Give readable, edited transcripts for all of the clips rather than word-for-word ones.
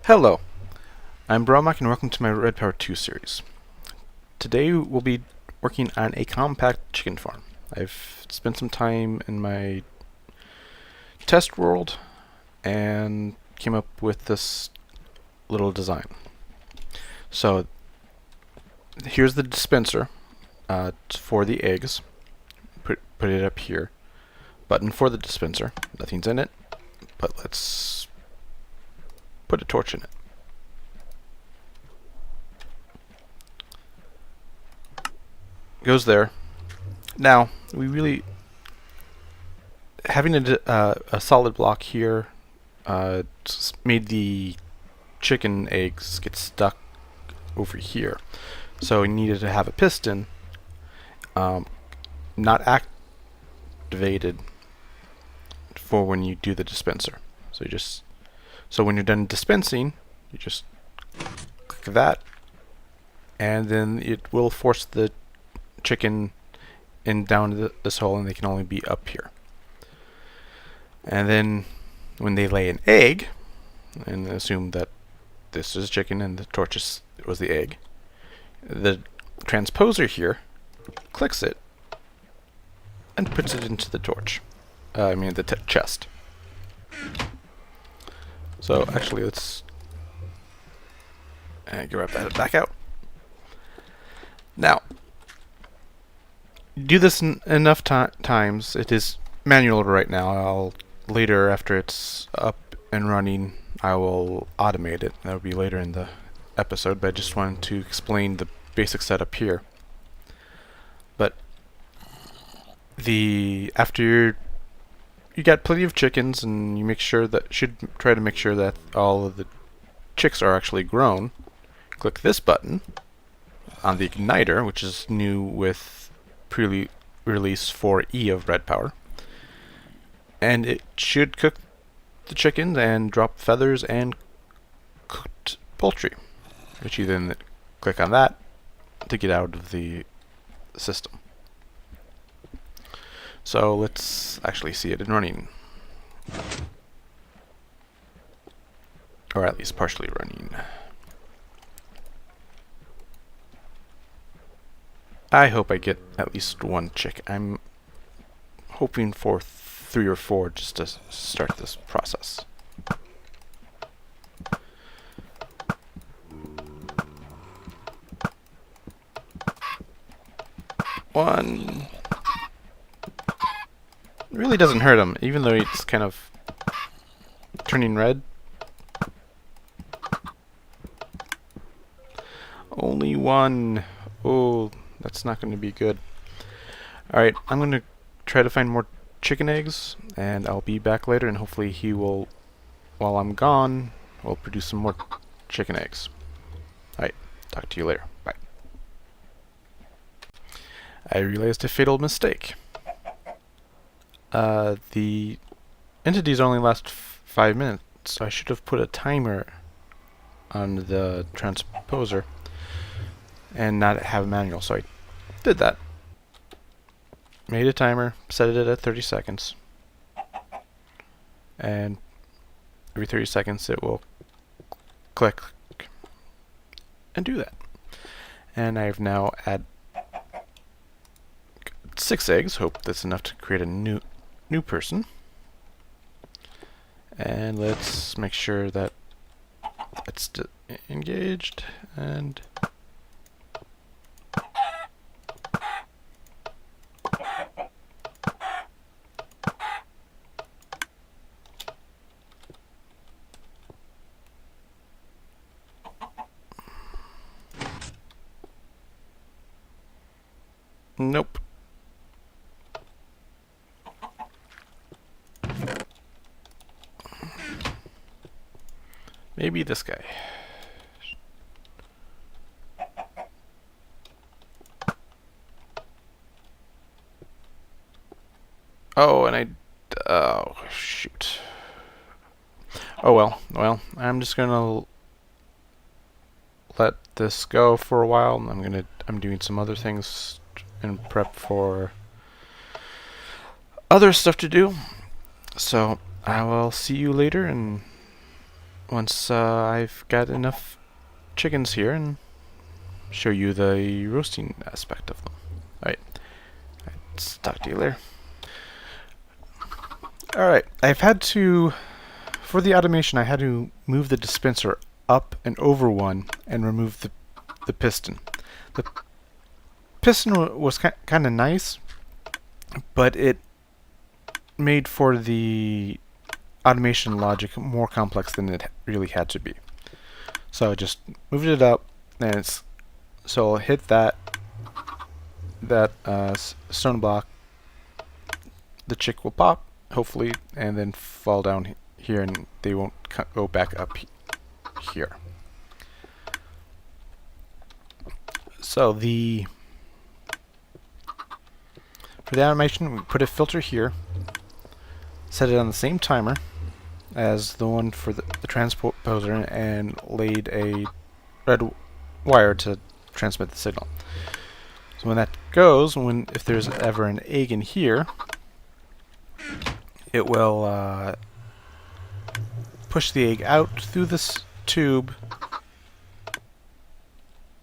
Hello, I'm Bromoc and welcome to my Redpower 2 series. Today we'll be working on a compact chicken farm. I've spent some time in my test world and came up with this little design. So here's the dispenser for the eggs. Put it up here. Button for the dispenser. Nothing's in it, but let's put a torch in it. Goes there. Now, having a solid block here made the chicken eggs get stuck over here. So we needed to have a piston not activated for when you do the dispenser. So when you're done dispensing, you just click that, and then it will force the chicken in down to this hole, and they can only be up here. And then when they lay an egg, and assume that this is chicken and the torch was the egg, the transposer here clicks it and puts it into the torch. The chest. So actually, let's grab that back out. Now, do this enough times. It is manual right now. Later, after it's up and running, I will automate it. That will be later in the episode, but I just wanted to explain the basic setup here. But after you got plenty of chickens, and you should try to make sure that all of the chicks are actually grown. Click this button on the igniter, which is new with pre-release 4E of Redpower, and it should cook the chickens and drop feathers and cooked poultry, which you then click on that to get out of the system. So let's actually see it in running, or at least partially running. I hope I get at least one chick. I'm hoping for 3 or 4 just to start this process. One. It really doesn't hurt him, even though it's kind of turning red. Only one. Oh, that's not going to be good. Alright, I'm going to try to find more chicken eggs, and I'll be back later, and hopefully he will, while I'm gone, will produce some more chicken eggs. Alright, talk to you later. Bye. I realized a fatal mistake. The entities only last 5 minutes, so I should have put a timer on the transposer and not have a manual, so I did that. Made a timer, set it at 30 seconds, and every 30 seconds it will click and do that. And I've now added 6 eggs. Hope that's enough to create a new person. And let's make sure that it's engaged, and nope. Maybe this guy. Oh, and oh, shoot. Oh well. Well, I'm just gonna let this go for a while. I'm doing some other things in prep for other stuff to do. So I will see you later, and once I've got enough chickens here and show you the roasting aspect of them. Alright, let's talk to you later. Alright, for the automation, I had to move the dispenser up and over one and remove the piston. The piston was kind of nice, but it made for the automation logic more complex than it really had to be. So I just moved it up, and so I'll hit that stone block. The chick will pop, hopefully, and then fall down here, and they won't go back up here. So for the automation, we put a filter here, set it on the same timer as the one for the transposer, and laid a red wire to transmit the signal. So when that goes, if there's ever an egg in here, it will push the egg out through this tube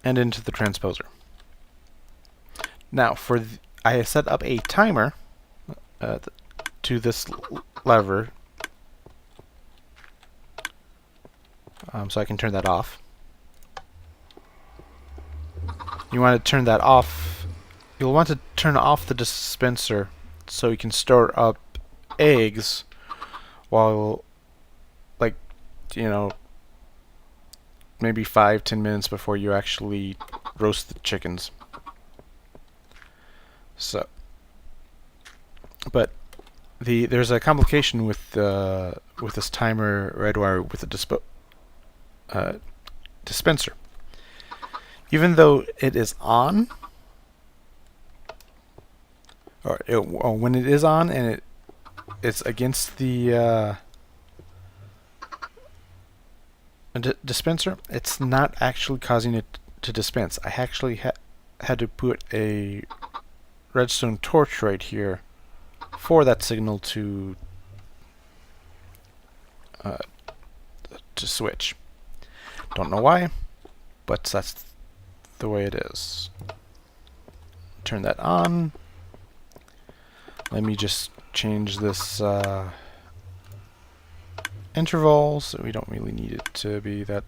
and into the transposer. Now, I set up a timer to this lever, so I can turn that off. You want to turn that off. You'll want to turn off the dispenser so you can store up eggs while, like, maybe 5-10 minutes before you actually roast the chickens. So, but there's a complication with this timer red wire with the dispenser. Even though it is on, or when it is on and it's against the dispenser, it's not actually causing it to dispense. I actually had to put a redstone torch right here for that signal to switch. Don't know why, but that's the way it is. Turn that on. Let me just change this interval, so we don't really need it to be that.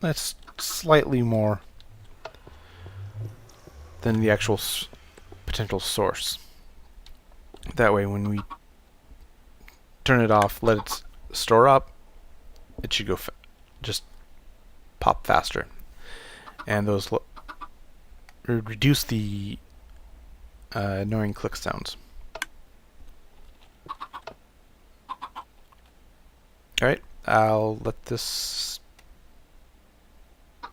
That's slightly more than the actual potential source. That way, when we turn it off, let it store up, it should go just pop faster, and those reduce the annoying click sounds. Alright, I'll let this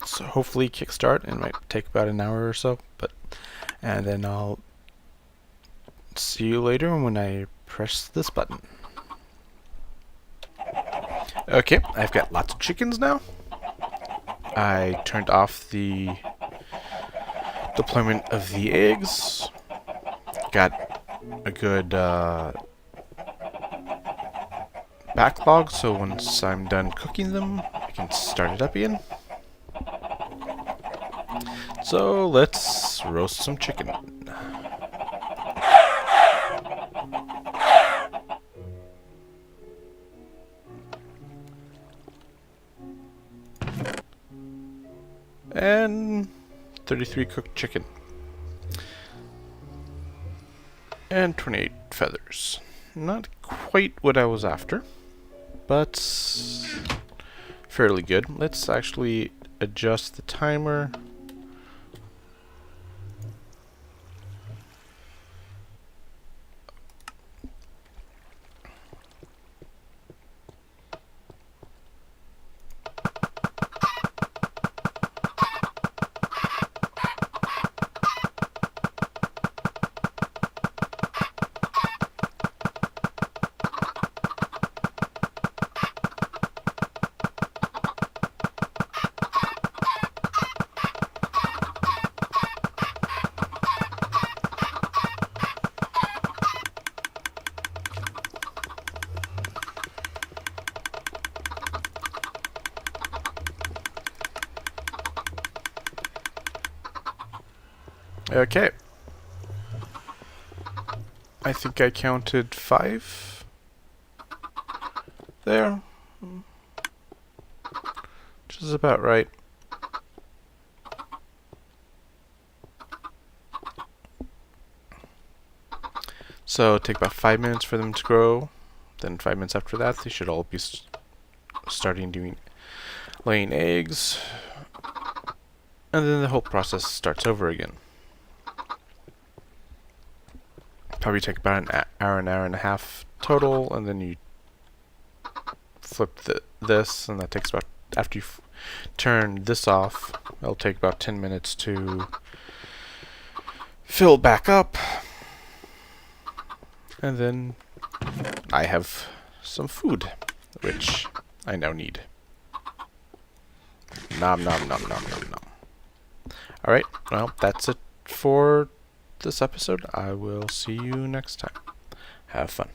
hopefully kickstart. It might take about an hour or so, and then I'll see you later when I press this button. Okay, I've got lots of chickens now. I turned off the deployment of the eggs. Got a good backlog, so once I'm done cooking them, I can start it up again. So let's roast some chicken. And 33 cooked chicken. And 28 feathers. Not quite what I was after, but fairly good. Let's actually adjust the timer. Okay. I think I counted 5 there. Which is about right. So take about 5 minutes for them to grow. Then 5 minutes after that, they should all be starting doing laying eggs. And then the whole process starts over again. Probably take about an hour and a half total, and then you flip this, and that takes about, after you turn this off, it'll take about 10 minutes to fill back up. And then I have some food, which I now need. Nom nom nom nom nom nom. Alright, well, that's it for this episode. I will see you next time. Have fun.